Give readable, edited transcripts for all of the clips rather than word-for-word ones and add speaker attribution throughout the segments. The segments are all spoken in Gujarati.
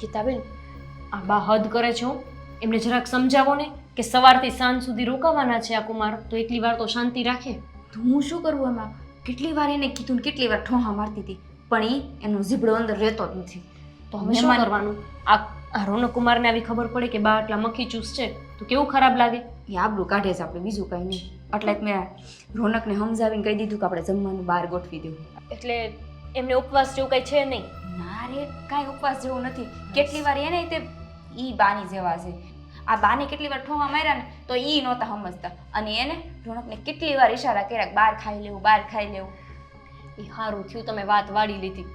Speaker 1: ગીતાબેન, આ બા હદ કરે છો. એમને જરાક સમજાવો ને કે સવારથી સાંજ સુધી રોકાવાના છે આ કુમાર, તો એટલી વાર તો શાંતિ રાખે.
Speaker 2: તો હું શું કરું એમાં? કેટલી વાર એને કીધું ને કેટલી વાર ઠોહા મારતી હતી, પણ એનો ઝીબડો અંદર રહેતો જ નથી.
Speaker 1: તો હવે શું કરવાનું? આ રોનક કુમારને આવી ખબર પડે કે બા આટલા મક્ખી ચૂસ છે તો કેવું ખરાબ લાગે.
Speaker 2: એ આબરૂ કાઢે છે આપણે, બીજું કંઈ નહીં. એટલે જ મેં રોનકને સમજાવીને કહી દીધું કે આપણે જમવાનું બહાર ગોઠવી દેવું.
Speaker 1: એટલે એમને ઉપવાસ જેવું કઈ છે નહીં?
Speaker 2: ના રે, કાંઈ ઉપવાસ જેવું નથી. કેટલી વાર એને તે ઈ બાની જેવા છે. આ બાને કેટલી વાર ઠોહા માર્યા ને તો ઈ નહોતા સમજતા, અને એને રોનકને કેટલી વાર ઈશારા કર્યા કે બહાર ખાઈ લેવું, બહાર ખાઈ લેવું.
Speaker 1: એ સારું થયું તમે વાત વાળી લીધી,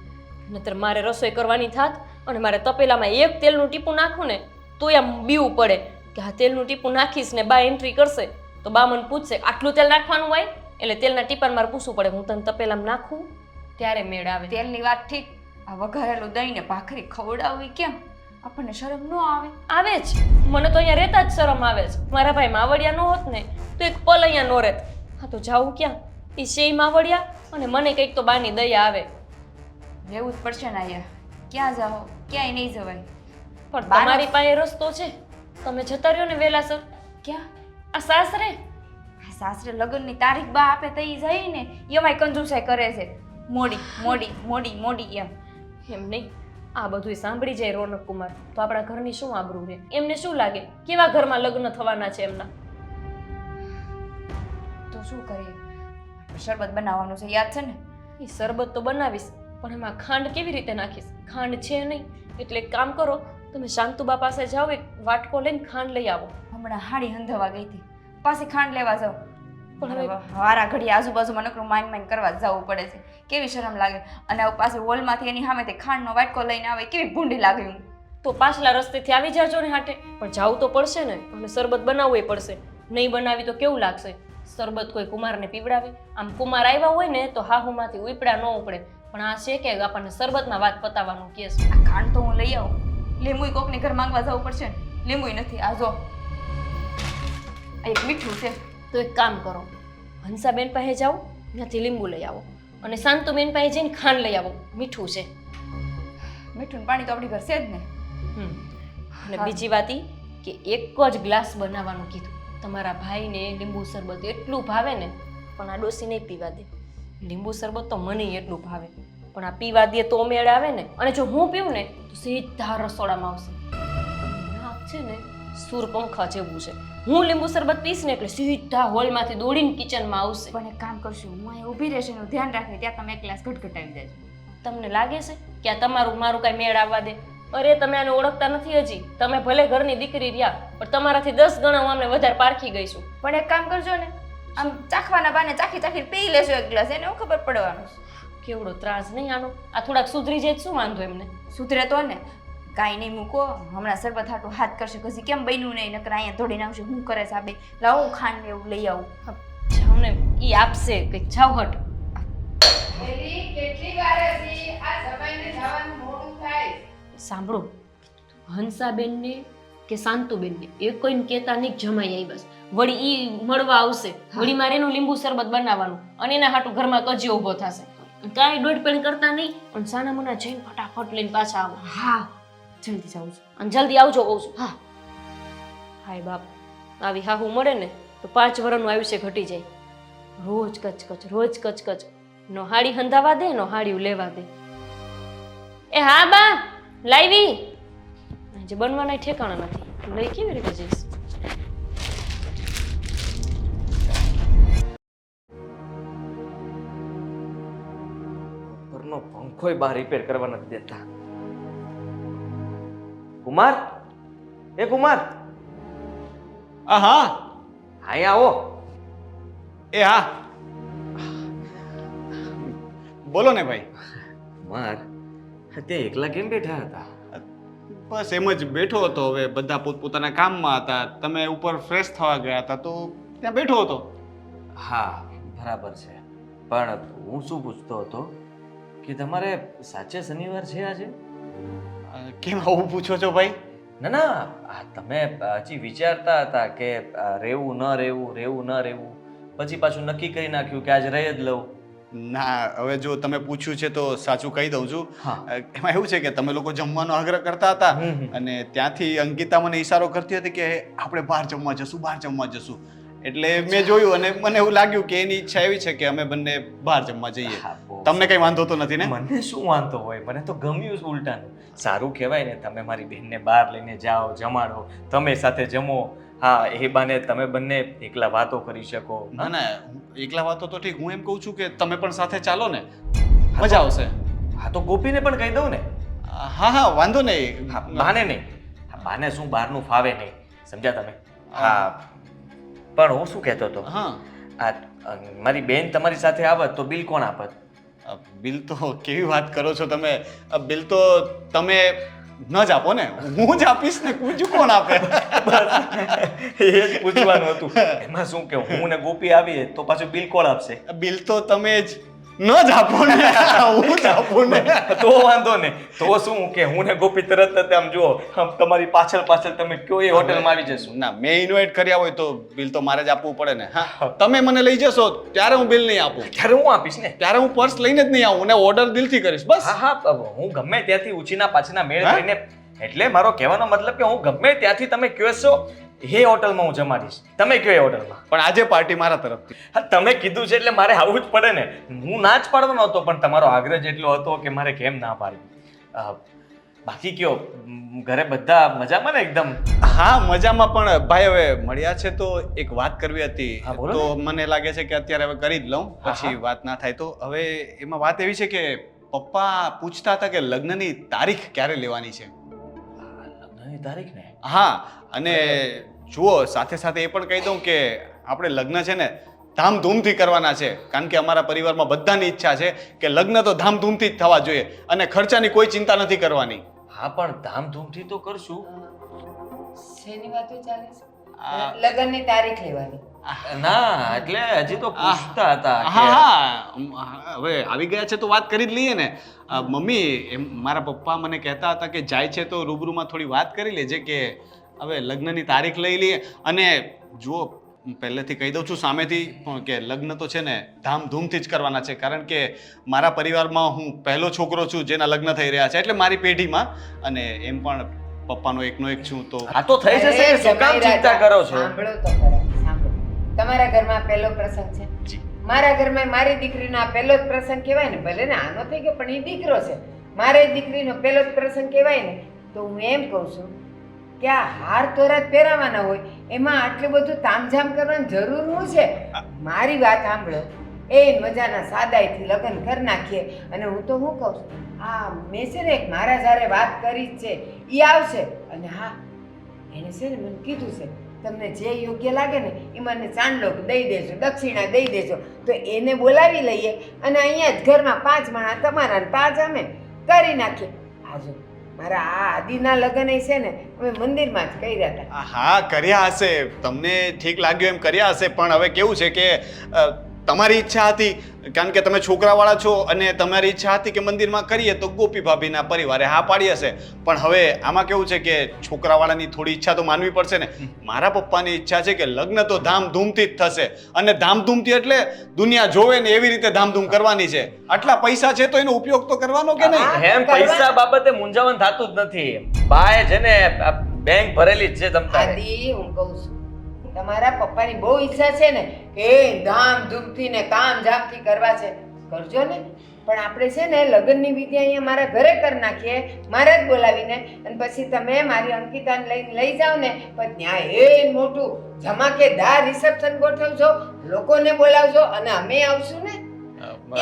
Speaker 1: નહીતર મારે રસોઈ કરવાની થાત અને મારે તપેલામાં એક તેલનું ટીપું નાખું ને તો એમ બીવું પડે કે આ તેલનું ટીપું નાખીશ ને બા એન્ટ્રી કરશે તો બા મને પૂછશે આટલું તેલ નાખવાનું હોય, એટલે તેલના ટીપાને મારે પૂછવું પડે હું તને તપેલામાં નાખું ત્યારે મેળ આવે.
Speaker 2: તેલની વાત ઠીક, આ વઘારેલું દહીં ને ભાખરી ખવડાવવી કેમ? આપણને શરમ ન આવે?
Speaker 1: આવે જ. મને તો અહીંયા રહેતા જ શરમ આવે છે. મારા ભાઈ માવડિયા ન હોત ને તો એક પલ અહીંયા નો રહેત. હા તો જાઉં ક્યાં? એ છે માવડિયા અને મને કંઈક તો બાની દયા આવે.
Speaker 2: રહેવું જ પડશે ને અહીંયા. ક્યાં જાઓ? ક્યાંય નહીં જવાય.
Speaker 1: પણ તમારી પાસે રસ્તો છે, તમે જતા રહ્યો ને વેલાસર.
Speaker 2: ક્યાં?
Speaker 1: આ સાસરે.
Speaker 2: આ સાસરે લગ્નની તારીખ બા આપે તો ઈ જાય ને એમાંય કંજુસાઈ કરે છે. મોડી મોડી મોડી મોડી એમ.
Speaker 1: એમ નહીં, આ બધું સાંભળી જાય રોનક કુમાર તો આપણા ઘરની શું આબરૂ રહે? એમને શું લાગે કેવા ઘરમાં લગ્ન થવાના છે એમના?
Speaker 2: તો શું કરીએ? શરબત બનાવવાનું છે, યાદ છે ને?
Speaker 1: એ શરબત તો બનાવીશ, પણ એમાં ખાંડ કેવી રીતે નાખીશ? ખાંડ છે નહીં. એટલે એક કામ કરો, તમે શાંતુબા પાસે જાઓ, એક વાટકો લઈને ખાંડ લઈ આવો.
Speaker 2: હમણાં હાડી હંધાવા ગઈ હતી, પાછી ખાંડ લેવા જાઉં.
Speaker 1: પણ હવે
Speaker 2: વારા ઘડી આજુબાજુમાં નકરું માઇન માઇન કરવા જવું પડે છે. કેવી શરમ લાગે. અને પાછું હોલમાંથી એની સામેથી ખાંડનો વાટકો લઈને આવે, કેવી ભૂંડી લાગે. હું
Speaker 1: તો પાછલા રસ્તેથી આવી જાજો ને હાટે. પણ જાવું તો પડશે ને, અને શરબત બનાવવું પડશે. નહીં બનાવી તો કેવું લાગશે? શરબત કોઈ કુમારને પીવડાવે? આમ કુમાર આવ્યા હોય ને તો હાહુમાંથી ઉપડા ન ઉપડે, પણ આ છે કે આપણને શરબતમાં વાત પતાવવાનું કે છે.
Speaker 2: આ ખાંડ તો હું લઈ આવું. લીંબુય કોકને ઘર માંગવા જવું પડશે ને. લીંબુય નથી. આ જો એક મીઠું છે.
Speaker 1: તો એક કામ કરો, હંસાબેન પાસે જાઓ, ત્યાંથી લીંબુ લઈ આવો, અને શાંતુબેન પાસે જઈને ખાંડ લઈ આવો. મીઠું છે.
Speaker 2: મીઠું પાણી તો આપણી ઘર છે જ ને.
Speaker 1: અને બીજી વાત ઈ કે એક જ ગ્લાસ બનાવવાનું કીધું. તમારા ભાઈને લીંબુ શરબત એટલું ભાવે ને, પણ આ ડોસી નહીં પીવા દે. લીંબુ શરબત તો મને એટલું ભાવે, પણ આ પીવા દે તો મેળ આવે ને. અને જો હું પીવું ને તો સીધા રસોડામાં આવશે. નાક છે ને સૂરપંખા જેવું છે. હું લીંબુ શરબત પીશ ને એટલે સીધા હોલમાંથી દોડીને કિચનમાં આવશે.
Speaker 2: પણ એક કામ કરશું, હું અહીં ઊભી રહેશે એનું ધ્યાન રાખે ત્યાં તમે એક ગ્લાસ ઘટઘટાવી દેજો.
Speaker 1: તમને લાગે છે કે આ તમારું મારું કાંઈ મેળ આવવા દે? અરે તમે આને ઓળખતા નથી હજી. તમે ભલે ઘરની દીકરી રહ્યા, પણ તમારાથી 10 ગણા હું અમને વધારે પારખી ગઈ છું.
Speaker 2: પણ એક કામ કરજો ને, આમ ચાખવાના બાને ચાખી ચાખી પી લેજો એક ગ્લાસ, એને હું ખબર પડવાનું.
Speaker 1: કેવડો ત્રાસ નહીં આનો? આ થોડાક સુધરી જાય શું વાંધો એમને?
Speaker 2: સુધરે તો ને. કાંઈ નહીં મૂકો, હમણાં શરબત હાટું હાથ કરશે. પછી કેમ બન્યું નહીં? નકર અહીંયા ધોડીને આવશે. હું કરે સાબે? લાવો હું ખાંડ ને એવું લઈ આવું.
Speaker 1: જાઓ ને, ઈ આપશે કંઈક. જાઓ હટ.
Speaker 3: કેટલી વાર હતી આ સમયને જવાનું મોડું થાય?
Speaker 1: સાંભળો, હંસાબેનને કે શાંતુબેનને એ કોઈને કહેતા નહીં જમાઈ આવી. બસ વળી ઈ મળવા આવશે, વળી મારે એનું લીંબુ શરબત બનાવવાનું, અને એના હાટું ઘરમાં કજિયો ઊભો થશે. કાંઈ દોડપણ કરતા નહીં, પણ સાના મુના જઈને ફટાફટ લઈને પાછા આવો.
Speaker 2: હા, જલ્દી જાઉં છું.
Speaker 1: અને જલ્દી આવજો કહું છું. હા હાય બાપ, આવી હાહુ મળે ને તો 5 વર્ષનું આયુષ્ય ઘટી જાય. રોજ કચકચ, રોજ કચકચ. નો હાડી હંધાવા દે, નો હાડીયું લેવા દે. એ હા બા લાવી, જે બનવાના ઠેકાણા નથી, લઈ કેવી રીતે જઈશ?
Speaker 4: ઘરનો પંખોય બહાર રિપેર કરવા નથી દેતા. કુમાર, એ કુમાર,
Speaker 5: હા
Speaker 4: અહીંયા આવો.
Speaker 5: એ હા, બોલો ને ભાઈ.
Speaker 4: કુમાર, તે એકલા કેમ બેઠા હતા?
Speaker 5: બસ એમ જ બેઠો હતો. હવે બધા પોતપોતાના કામમાં હતા. તમે ઉપર ફ્રેશ થવા ગયા હતા તો ત્યાં બેઠો હતો.
Speaker 4: હા, બરાબર છે. પણ હું શું પૂછતો હતો કે તમારે સાચે શનિવાર છે આજે?
Speaker 5: કેમ આવું પૂછો છો ભાઈ?
Speaker 4: ના ના, તમે હજી વિચારતા હતા કે રહેવું ન રહેવું, રહેવું ન રહેવું, પછી પાછું નક્કી કરી નાખ્યું કે આજે રહી જ લઉં.
Speaker 5: ના હવે જો તમે પૂછ્યું છે તો સાચું કહી દઉં છું.
Speaker 4: હા.
Speaker 5: એમાં એવું છે કે તમે લોકો જમવાનો આગ્રહ કરતા હતા અને ત્યાંથી અંકિતા મને ઈશારો કરતી હતી કે આપણે બહાર જમવા જશું. એટલે મેં જોયું અને મને એવું લાગ્યું કે એની ઈચ્છા એવી છે કે અમે બંને બહાર જમવા જઈએ.
Speaker 4: હા, બહુ
Speaker 5: તમને કઈ વાંધો તો નથી ને?
Speaker 4: મને શું વાંધો હોય, મને તો ગમ્યું જ ઉલટાનું. સારું કહેવાય ને, તમે મારી બહેનને બહાર લઈને જાઓ, જમાડો, તમે સાથે જમો. હા, એ બાને તમે બંને એકલા વાતો કરી શકો.
Speaker 5: ના ના એકલા વાતો તો ઠીક, હું એમ કહું છું કે તમે પણ સાથે ચાલો ને, મજા આવશે.
Speaker 4: હા, તો ગોપીને પણ કહી દઉં ને.
Speaker 5: હા વાંધો નહીં.
Speaker 4: હા, બાને નહીં. હા, બાને શું બહારનું ફાવે નહીં, સમજ્યા તમે? હા, પણ હું શું કહેતો હતો,
Speaker 5: હા
Speaker 4: મારી બેન તમારી સાથે આવત તો બિલ કોણ આપત?
Speaker 5: બિલ તો કેવી વાત કરો છો તમે? બિલ તો તમે ન જ આપો ને, હું જ આપીશ ને, બીજું કોણ આપે?
Speaker 4: એ જ પૂછવાનું હતું. એમાં શું કે હું ને ગોપી આવીએ તો પાછું બિલ કોણ આપશે?
Speaker 5: બિલ તો તમે જ ન જ આપો ને, હું જ આપું ને.
Speaker 4: તો વાંધો ને, તો શું કે હું ને ગોપી તરત જ આમ જુઓ તમારી પાછળ તમે કયો એ હોટલમાં આવી જશું.
Speaker 5: ના, મેં ઇન્વાઇટ કર્યા હોય તો બિલ તો મારે જ આપવું પડે ને. હા, તમે મને લઈ જશો ત્યારે હું બિલ નહીં આપું.
Speaker 4: ત્યારે હું આપીશ ને.
Speaker 5: ત્યારે હું પર્સ લઈને જ નહીં આવું ને ઓર્ડર દિલથી કરીશ બસ.
Speaker 4: હા હા, હું ગમે ત્યાંથી ઉછીના પાછના મેળ કરીને, એટલે મારો કહેવાનો મતલબ કે હું ગમે ત્યાંથી તમે કયો છો એ હોટલમાં હું જમાડીશ. તમે કયો એ હોટલમાં.
Speaker 5: પણ આજે પાર્ટી મારા તરફથી.
Speaker 4: હા, તમે કીધું છે એટલે મારે આવવું જ પડે ને. હું ના જ પાડવાનો હતો પણ તમારો આગ્રહ જેટલો હતો કે મારે કેમ ના પાડવી. બાકી કયો, ઘરે બધા મજામાં ને એકદમ?
Speaker 5: હા મજામાં, પણ ભાઈ હવે મળ્યા છે તો એક વાત કરવી હતી.
Speaker 4: હા, બોલો
Speaker 5: તો મને લાગે છે કે અત્યારે હવે કરી જ લઉં, પછી વાત ના થાય તો. હવે એમાં વાત એવી છે કે પપ્પા પૂછતા હતા કે લગ્નની તારીખ ક્યારે લેવાની છે.
Speaker 4: લગ્નની તારીખ ને?
Speaker 5: હા, અને જુઓ સાથે સાથે એ પણ કહી દઉં કે આપણે લગ્ન છે ને ધામધૂમથી કરવાના છે, કારણ કે અમારા પરિવારમાં બધાની ઈચ્છા છે કે લગ્ન તો ધામધૂમથી જ થવા જોઈએ અને ખર્ચાની કોઈ ચિંતા નથી કરવાની.
Speaker 4: હા, પણ ધામધૂમથી તો કરશું.
Speaker 3: શેની વાતો ચાલે છે? લગ્નની તારીખ લેવાની.
Speaker 4: ના, એટલે હજી તો પૂછતા હતા કે
Speaker 5: હા હવે આવી ગયા છે તો વાત કરી જ લઈએ ને. મમ્મી એમ મારા પપ્પા મને કહેતા હતા કે જાય છે તો રૂબરૂમાં થોડી વાત કરી લેજે કે હવે લગ્નની તારીખ લઈ લઈએ. અને જુઓ પહેલેથી કહી દઉં છું સામેથી પણ કે લગ્ન તો છે ને ધામધૂમથી જ કરવાના છે, કારણ કે મારા પરિવારમાં હું પહેલો છોકરો છું જેના લગ્ન થઈ રહ્યા છે, એટલે મારી પેઢીમાં. અને એમ પણ પપ્પાનો એકનો એક છું તો
Speaker 4: આ તો થઈ જશે.
Speaker 3: અરે,
Speaker 4: શું કામ
Speaker 3: જમાઈ
Speaker 4: ચિંતા
Speaker 3: રાજા,
Speaker 4: કરો છો?
Speaker 3: સાંભળો તો ખરા, સાંભળો. તમારા ઘરમાં પહેલો પ્રસંગ છે, મારા ઘરમાં મારી દીકરીનો આ પહેલો જ પ્રસંગ કહેવાય ને. ભલે ને આનો થઈ ગયો પણ એ દીકરો છે, મારી દીકરીનો પહેલો જ પ્રસંગ કહેવાય ને. તો હું એમ કહું છું કે આ હાર તોરા પહેરાવાના હોય એમાં આટલું બધું તામઝામ કરવાની જરૂર શું છે? મારી વાત સાંભળો, એ મજાના સાદાઈથી લગ્ન કરી નાખીએ. અને હું તો શું કહું છું, આ મેં છે ને એક મારા જ્યારે વાત કરી જ છે, એ આવશે. અને હા, એને છે ને મને કીધું છે તમને જે યોગ્ય લાગે ને એ મને ચાંદલો દઈ દેજો, દક્ષિણા દઈ દેજો. તો એને બોલાવી લઈએ અને અહીંયા જ ઘરમાં 5 માણસ તમારા ને 5 અમે કરી નાખીએ. હાજો મારા આ આદિના લગ્ન છે ને અમે મંદિરમાં જ કર્યા હતા.
Speaker 5: હા કર્યા હશે, તમને ઠીક લાગ્યું એમ કર્યા હશે, પણ હવે કેવું છે કે તમારી ઈચ્છા હતી, કારણ કે તમે છોકરાવાળા છો અને તમારી ઈચ્છા હતી કે મંદિરમાં કરીએ તો ગોપી ભાભીના પરિવારે હા પાડી હશે. પણ હવે આમાં કેવું છે કે છોકરાવાળાની થોડી ઈચ્છા તો માનવી પડશે ને. મારા પપ્પાની ઈચ્છા છે કે લગ્ન તો ધામધૂમથી જ થશે, અને ધામધૂમથી એટલે દુનિયા જોવે ને એવી રીતે ધામધૂમ કરવાની છે. આટલા પૈસા છે તો એનો ઉપયોગ તો કરવાનો કે નહીં?
Speaker 4: એમ પૈસા બાબતે મૂંઝાવન થતું જ નથી. બાએ છે ને બેંક ભરેલી જ છે તમ તારે.
Speaker 3: આદિ હું કહું છું તમારા પપ્પાની બહુ ઈચ્છા છે ને કે ધામધૂમથી ને કામઝામથી કરવા છે, કરજો ને. પણ આપણે છે ને લગ્નની વિધિ અહીંયા મારા ઘરે કરી નાખીએ, મારે જ બોલાવીને. અને પછી તમે મારી અંકિતાને લઈને લઈ જાઓ ને, પણ ત્યાં એ મોટું ધમાકેદાર રિસેપ્શન ગોઠવજો, લોકોને બોલાવજો અને અમે આવશું ને,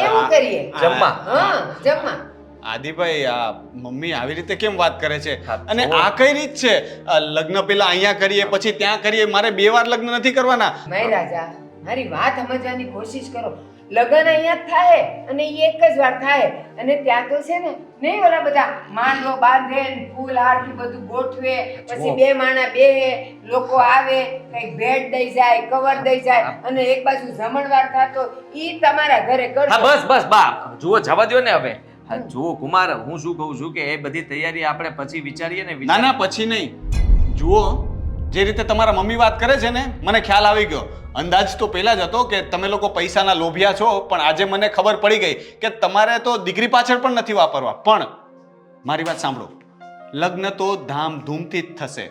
Speaker 3: એવું કરીએ.
Speaker 4: જમવા?
Speaker 3: હા, જમવા.
Speaker 5: આદિભાઈ આ મમ્મી આવી રીતે કેમ વાત કરે છે?
Speaker 4: હા,
Speaker 5: અને
Speaker 4: જુઓ.
Speaker 5: આ કઈ રીત છે? લગ્ન પેલા અહીંયા કરીએ પછી ત્યાં કરીએ, મારે 2 વાર લગ્ન નથી કરવાના.
Speaker 3: માય રાજા, મારી વાત સમજવાની કોશિશ કરો. લગ્ન અહીંયા જ થાય અને એ એક જ વાર થાય. અને ત્યાં તો છે ને નહીં ઓલા બધા માંડવો બાંધે ને ફૂલ હારથી બધું ગોઠવે, પછી 2 માણા બેહે, લોકો આવે, કંઈક ભેટ દઈ જાય, કવર દઈ જાય, અને એક બાજુ જમણવાર થતો. ઈ તમારા ઘરે
Speaker 4: હા,
Speaker 3: કરજો.
Speaker 4: બસ બસ બા, જુઓ જવા દો ને હવે. હા, જુઓ કુમાર, હું શું કહું છું કે એ બધી તૈયારી આપણે પછી વિચારીએ ને.
Speaker 5: ના ના પછી નહીં. જુઓ જે રીતે તમારા મમ્મી વાત કરે છે ને મને ખ્યાલ આવી ગયો. અંદાજ તો પહેલા જ હતો કે તમે લોકો પૈસાના લોભિયા છો, પણ આજે મને ખબર પડી ગઈ કે તમારે તો દીકરી પાછળ પણ નથી વાપરવા. પણ મારી વાત સાંભળો, લગ્ન તો ધામધૂમથી જ થશે.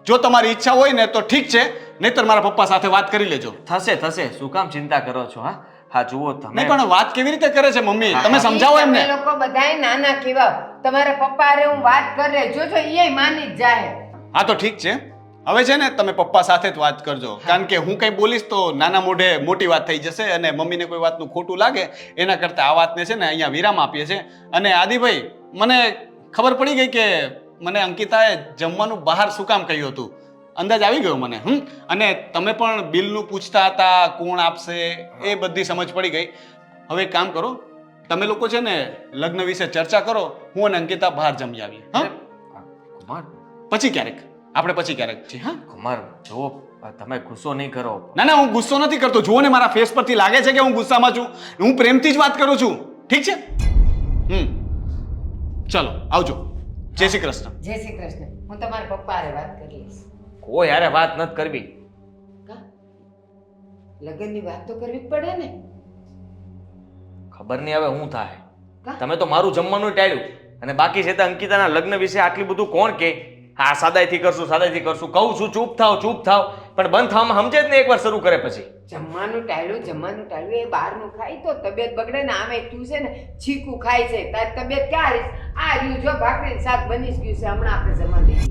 Speaker 5: જો તમારી ઈચ્છા હોય ને તો ઠીક છે, નહીંતર મારા પપ્પા સાથે વાત કરી લેજો.
Speaker 4: થશે. શું કામ ચિંતા કરો છો? હા જુઓ તમે
Speaker 5: નહીં પણ વાત કેવી રીતે કરે છે મમ્મી, તમે સમજાવો એમને.
Speaker 3: તમે લોકો બધાય નાના કેવા, તમારા પપ્પા હારે હું વાત કરે જોજો, એ માની જ જાય.
Speaker 5: હા તો ઠીક છે, હવે છે ને તમે પપ્પા સાથે જ વાત કરજો, કારણ કે હું કંઈ બોલીશ તો નાના મોઢે મોટી વાત થઈ જશે અને મમ્મીને કોઈ વાતનું ખોટું લાગે એના કરતાં આ વાતને છે ને અહીંયા વિરામ આપીએ છીએ. અને આદિભાઈ, મને ખબર પડી ગઈ કે મને અંકિતાએ જમવાનું બહાર શું કામ કહ્યું હતું, અંદાજ આવી ગયો મને. અને તમે પણ બિલનું પૂછતા હતા કોણ આપશે, એ બધી સમજ પડી ગઈ. હવે એક કામ કરો, તમે લોકો છે ને લગ્ન વિશે ચર્ચા કરો, હું અને અંકિતા બહાર જમી આવીએ. હા
Speaker 4: કુમાર
Speaker 5: પછી ક્યારેક આપણે પછી ક્યારેક છે. હા
Speaker 4: કુમાર જુઓ, તમે ગુસ્સો નહીં કરો.
Speaker 5: ના ના, હું ગુસ્સો નથી કરતો. જુઓ ને મારા ફેસ પરથી લાગે છે કે હું ગુસ્સામાં છું. હું પ્રેમથી જ વાત કરું છું. ઠીક છે? ચલો આવજો. જય શ્રી કૃષ્ણ.
Speaker 3: જય શ્રી કૃષ્ણ. હું તમારા પપ્પા હારે વાત કરી લઈશ.
Speaker 4: કોઈ યારે વાત નથી કરવી.
Speaker 3: કા? લગ્નની વાત તો કરવી જ પડે ને.
Speaker 4: ખબર નહીં હવે શું થાય.
Speaker 3: કા?
Speaker 4: તમે તો મારું જમવાનું ટાળ્યું અને બાકી છે તો અંકિતાના લગ્ન વિશે આટલું બધું કોણ કે હા સાદાઈથી કરશું કહું છું ચૂપ થાવ પણ બંધ થવામાં સમજે જ ને એકવાર શરૂ કરે પછી.
Speaker 3: જમવાનું ટાળ્યું એ બહારનું ખાય તો તબિયત બગડે ને. આમે તું છે ને ચીકુ ખાય છે, તારી તબિયત ક્યાં રહીશ? આ રહ્યું જો ભાખરી શાક બની જ ગયું છે, હમણાં આપણે જમવા દઈએ.